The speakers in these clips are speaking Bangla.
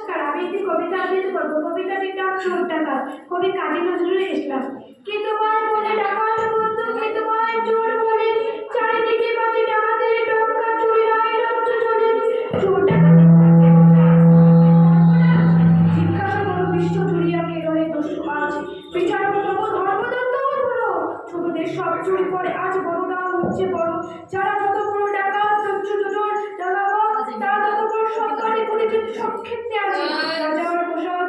নমস্কার, আমি একটি কবিতা আবৃত্তি করব। কবিতাটির নাম চোর ডাকাত, কবি কাজী নজরুল ইসলাম। কি তোমার বলে ডাকাত বন্ধু, কি তোমার চোর বলে, চারিদিকে বাজে ডাকাতের ডঙ্কা, চুরি নয় রাজ্য চলে। চোর ডাকাতের জিজ্ঞাসা করো বিশ্ব জুড়িয়া কে রহে দস্যু আজ, বিচার করবো ধর্মদত্ত হলো। ছোটদের সব চুরি করে আজ বড় দাম হচ্ছে বড়। যারা যত বড় ডাকাত দস্যু চোর ডাকাত, তারা তত বড় সরকারি পরিচিত সব ক্ষেত্রে আছে। রাজার প্রসাদ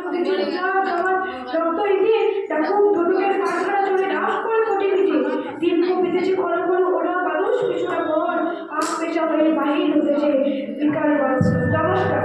রক্ত ইতি ডাকুক ধনুকের কারখানা চলে নাশ করে কোটি পিঠে। দীর্ঘ বিদেশি ঘন ঘন ওরা মানুষ পিছনে ঘর আখ পেশা হয়ে বাহির হতেছে বিকাল বাড়ছে। নমস্কার।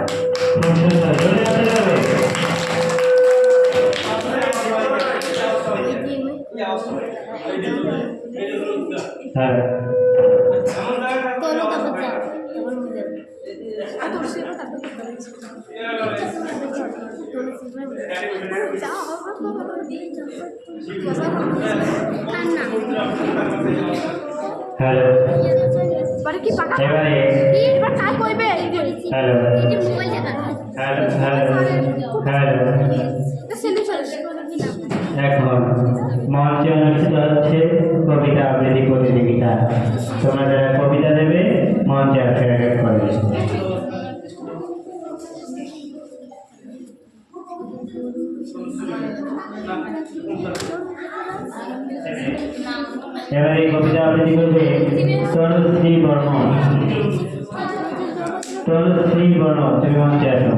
এখন মঞ্চে অনুষ্ঠিত হচ্ছে কবিতা আবৃত্তি প্রতিযোগিতা। তোমরা যারা কবিতা দেবে মঞ্চে আসে করবে। এবার এই কবিতা আবৃত্তি করবে তনুশ্রী বর্মন। তনুশ্রী বর্মন, তুমি মঞ্চে আসো।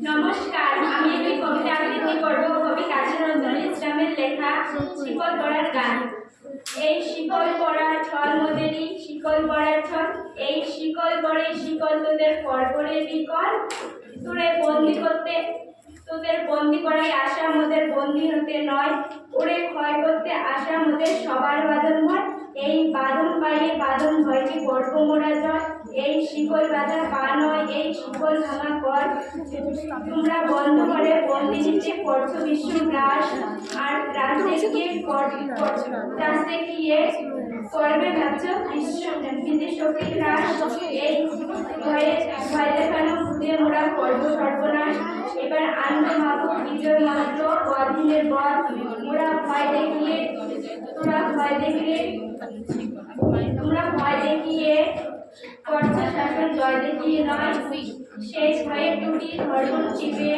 নমস্কার, আমি একটি কবিতা আবৃত্তি করব। কবি কাজী নজরুল ইসলামের লেখা শিকল পরার গান। এই শিকল পরার ছল মোদেরই শিকল পরার ছল, এই শিকল পরে শিকল তোদের পরপরে বিকল। তোদের বন্দি করাই আশা মোদের বন্দি হতে নয়, ওরে ক্ষয় করতে আশা মোদের সবার বাঁধন ভয়। এই বাঁধন পাইলে বাঁধন ভয়কে গর্ব মোরা জয়, এই শিকল বাঁধা পা নয় এই শিকল ভাঙা কর। তোমরা বন্ধ করে বন্দি নিচে করছো বিশ্ব গ্রাস, আর রাজ দেখিয়ে করবে ভাবছ বিদেশকে গ্রাস। এই ভয়ে ভয় দেখানো ভূতে মোরা করব সর্বনাশ। এবার আনন্দ মাবুক বিজয় মন্ত্র অধীনের বধ, তোরা ভয় দেখিয়ে করছো শাসন জয় দেখিয়ে নয়। শেষ ভয়ে টুটি ধর্ম চিপে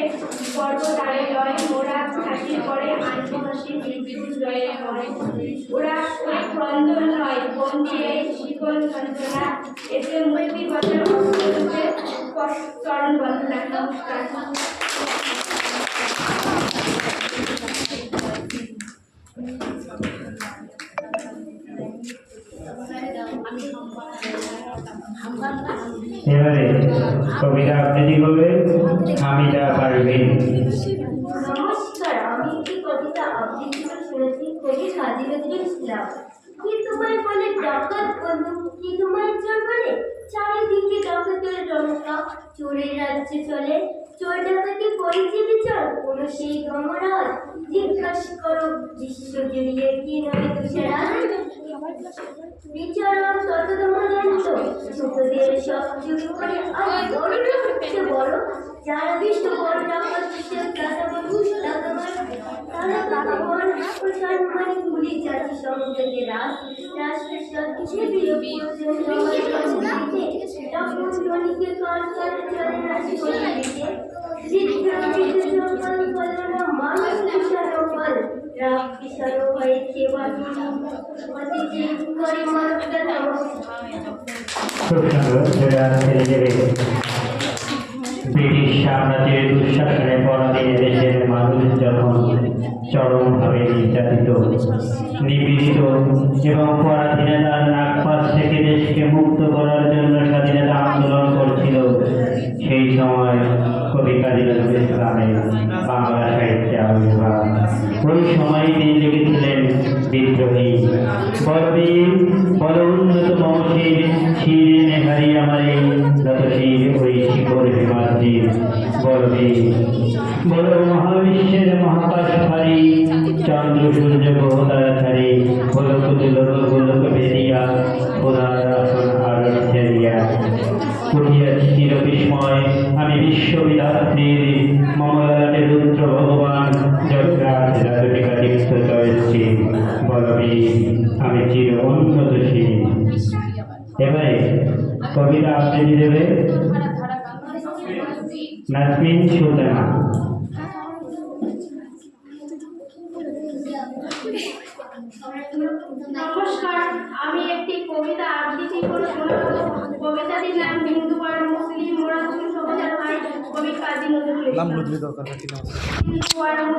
গর্ব তারে লয়, মোরা হাসির পরে আনন্দ হাসি মৃত্যু জয়ের হয়। ওরা ওই ক্রন্দন নয় বন্দি এই শিকল যন্ত্রণা, এতে মুক্তি বাজার চরণ বন্দনা। নমস্কার। এবারে কবিতা আবৃত্তি করবে হামিদা পারভিন। নমস্কার, আমি একটি কবিতা আবৃত্তি করেছি কবি কাজী নজরুল ইসলাম। কি তোমায় বলে ডাকাত বন্ধু, কি তোমায় চোর বলে, চারিদিকে ডাকাতের ডঙ্কা, চোরের রাজ্যে চলে। চোর ডাকাতি করেছে বিচার কোনো সেই ধর্মরাজ, জিজ্ঞাসা করো বিশ্ব জুড়িয়ে কি নয় তুষারাজ। বিচারক তত ধর্মদন্ত ছোটদের সব চুরি করে আজ বড় হচ্ছে বড়। যারা বিশ্ব বড় ডাকাত তারা বড় সম্মানী পুলিশ জাতি সমাজকে রাষ্ট্রের সবকিছু বিরোধীকে কাল করে চলে রাশি দিতে মানুষ কিষানো ফল রাগ কিষানো হয়েছে করে মানুষটা। খুব সুন্দর। ব্রিটিশ সাম্রাজ্যের দুঃশাসনে পরাধীন দেশের মানুষ যখন চরমভাবে নির্যাতিত, নিপীড়িত এবং পরাধীনতার নাগপাশ থেকে দেশকে মুক্ত করার জন্য স্বাধীনতা আন্দোলন করছিল, সেই সময় কবি কাজী নজরুল ইসলামের বাংলা সাহিত্যে আবির্ভাব। ওই সময় তিনি লিখেছিলেন বিদ্রোহী বলবীর বল উন্নত মমশির শির নেহারি আমারে যত শির ওই শিখর হিমাদ্রির বলবীর বল মহাবিশ্বের মহাকাশ ভারী চন্দ্র সূর্য গ্রহ তারা ছাড়ি গোলক গোলক ভেদিয়া খোদার আসন সময় আমি বিশ্ববিধাত্রীর মমলাটে রুদ্র ভগবান যজ্ঞরাজ রাজটিকা দীপ্ত চয়েছি বলবি আমি চির উন্নতশীল। এবারে কবিতা আবৃত্তি দেবে নাজমিন সুলতানা। নমস্কার, আমি একটি কবিতা আবৃত্তি করে শোনাবো। কবিতাটির নাম হিন্দু আর মুসলিম মোরা দুই সমাজের ভাই, কবি কাজী নজরুল ইসলাম। হিন্দু আর মুসলিম